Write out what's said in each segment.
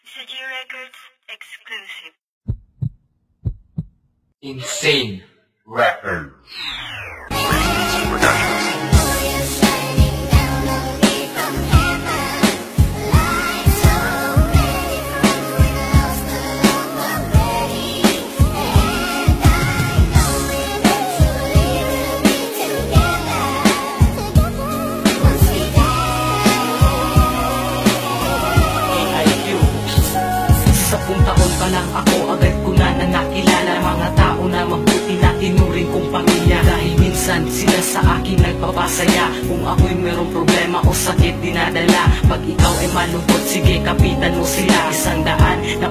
CG Records exclusive. Insane Records Productions. Lang ako agad ko na nakilala mga tao na mabuti na tinuring kong pamilya. Dahil minsan sila sa akin nagpapasaya. Kung ako'y merong problema o sakit dinadala. Pag ikaw ay malungkot, sige kapitan mo sila. 100%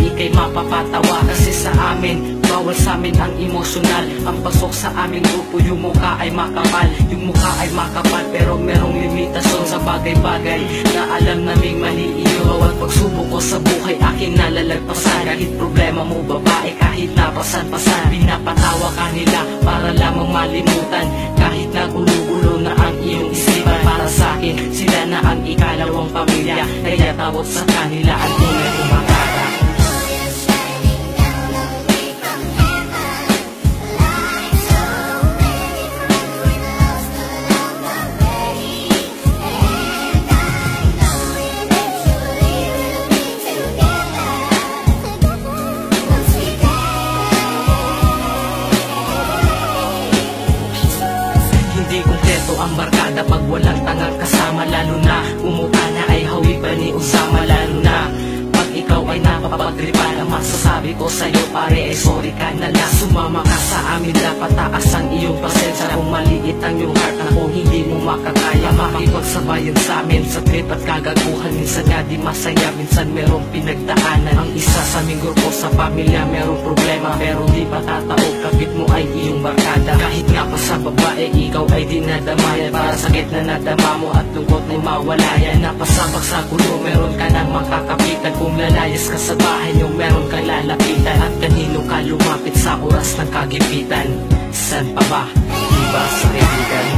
ikay mapapatawa. Kasi sa amin, bawal sa amin ang emosyonal. Ang pasok sa aming grupo, yung mukha ay makapal. Yung mukha ay makapal pero merong limitasyon sa bagay-bagay na alam naming mali iyo. Bawat pagsubok ko sa buhay aking nalalagpasan. Kahit problema mo babae, kahit napasan-pasan, pinapatawa ka nila para lamang malimutan. Kahit nagulo-gulo na ang iyong isipan, para sa akin sila na ang ikalawang pamilya. Kaya tawag sa kanila ang tunay umakara. Ang barkada pag walang tangang kasama, lalo na umuta na ay hawi pa ni Usama. Lalo na pag ikaw ay napapagripan, ang masasabi ko sa'yo pare ay sorry ka na lang. Sumama ka sa amin, dapat taas ang iyong pasensya. Kung maliit ang iyong heart, ako hindi mo makakaya. Makipagsabayan sa amin sa trip at kagaguhan. Minsan nga di masaya, minsan merong pinagdaanan. Ang isa sa aming grupo sa pamilya merong problema, pero di patataog kapit mo ay iyong barkada. Kahit nga pa sa babae, ikaw ay dinadamayan. Para sakit na nadama mo at lungkot na mawala yan. Napasabak sa gulo, meron ka nang makakapitan. Kung lalayas ka sa bahay niyo, meron kang lalapitan. At kanino ka lumapit sa oras ng kagipitan? San pa ba? Diba sa kaibigan?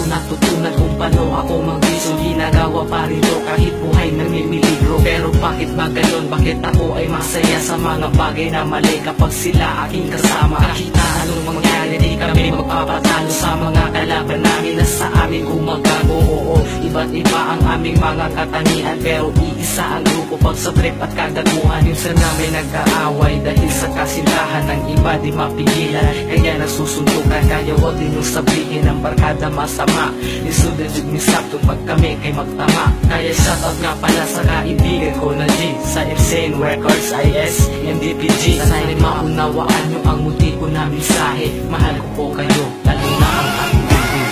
Natutunan kung paano ako mag-iso. Ginagawa pa rin to kahit buhay namimiligro. Pero bakit ba ganon? Bakit ako ay masaya sa mga bagay na mali kapag sila aking kasama? Kahit na anong mangyari, di kami magpapatalo sa mga kalaban namin na sa amin gumagago. Oo, iba't iba ang aming mga katangian, pero iisa ang grupo pag sa trip at kagaguhan. Minsan namin nag-aaway dahil sa kasintahan ng iba di mapigilan. Kaya nagsusuntukan, kaya wag din yung sabihin ng barkada masama. Isudan yung misakto pag kami kay magtama. Kaya shoutout nga pala sa kaibigan ko na G, sa Insane Records IS, MDPG. Sana'y maunawaan nyo ang motibo na mensahe. Mahal ko po kayo, lalo na ang aking baby.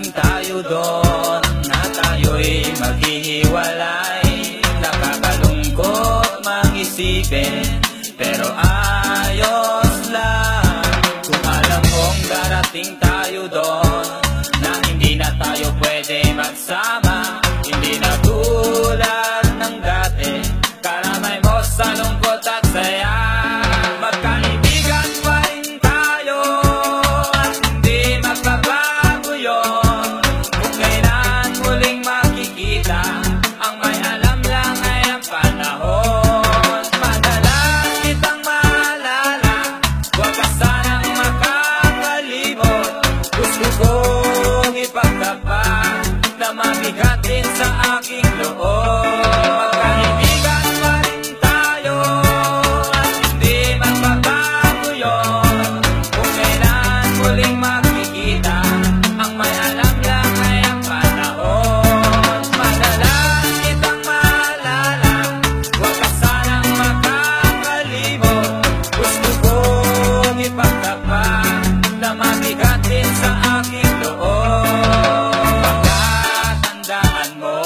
Tayo doon na tayo'y maghihiwalay. Nakakalungkot mag-isipin, pero ayos lang. Kung alam kong darating tayo doon na hindi na tayo pwede magsama. Hindi na tulad ng dati, karamay mo sa lungkot at saya. Magkaibigan pa rin tayo at sa aking loob. Magkaibigan pa rin tayo at hindi magbabago yun. Kung kailan muling magkikita, ang may alam lang ay ang panahon. Madalas kitang maalala, huwag ka sanang makakalimot. Gusto kong ipagtapat na mabigat din sa aking loob. Pagkatandaan mo,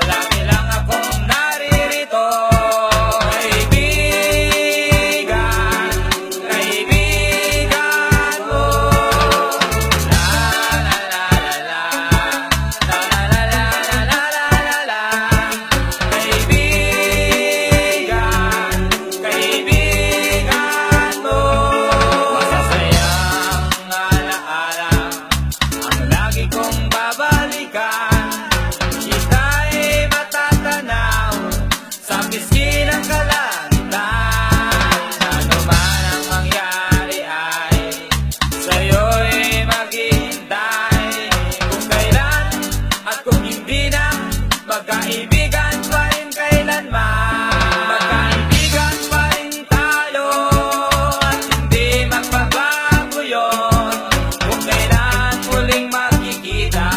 lagi lang akong naririto. Kaibigan, kaibigan mo. La la la la la, la la la la la la la. Kaibigan, kaibigan mo. Masasayang alaala ang lagi kong babalikan. Kita'y matatanaw sa pisngi ng kalangitan. Ano man ang mangyari ay sa'yo'y maghihintay. Kung kailan at kung hindi na, magkaibigan pa rin kailanman. Magkaibigan pa rin tayo at hindi magbabago yun. Kung kailan muling magkikita,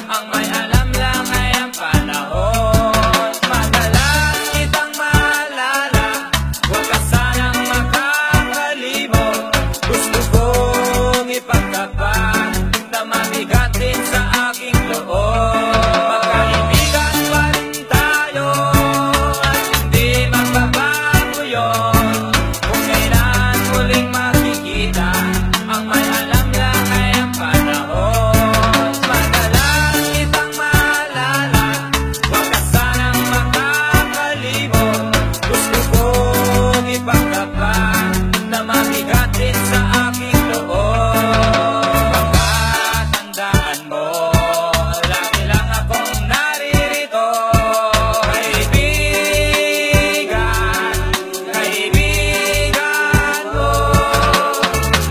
ang may alam lang ay ang panahon. Madalas kitang maalala, huwag ka sanang makakalimot. Gusto kong ipagtapat na mabigat din sa aking loob. Magkaibigan pa rin tayo at hindi magbabago yun. Kung kailan muling makikita, ang may alam lang ay ang panahon. Madalas kitang maalala, huwag ka sanang makakalimot. Gusto kong ipagtapat na mabigat din sa aking loob. Pagkatandaan mo, lagi lang akong naririto. Kaibigan, kaibigan mo.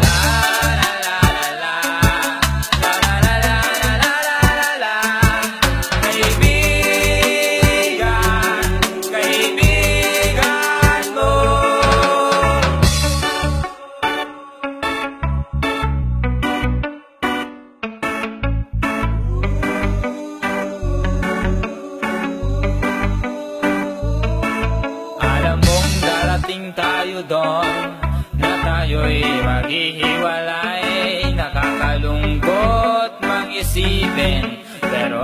La la la la la, la la la la la la. Kaibigan, kaibigan mo. Alam mong darating tayo doon, na tayo'y maghihiwalay. Nakakalungkot mang isipin, pero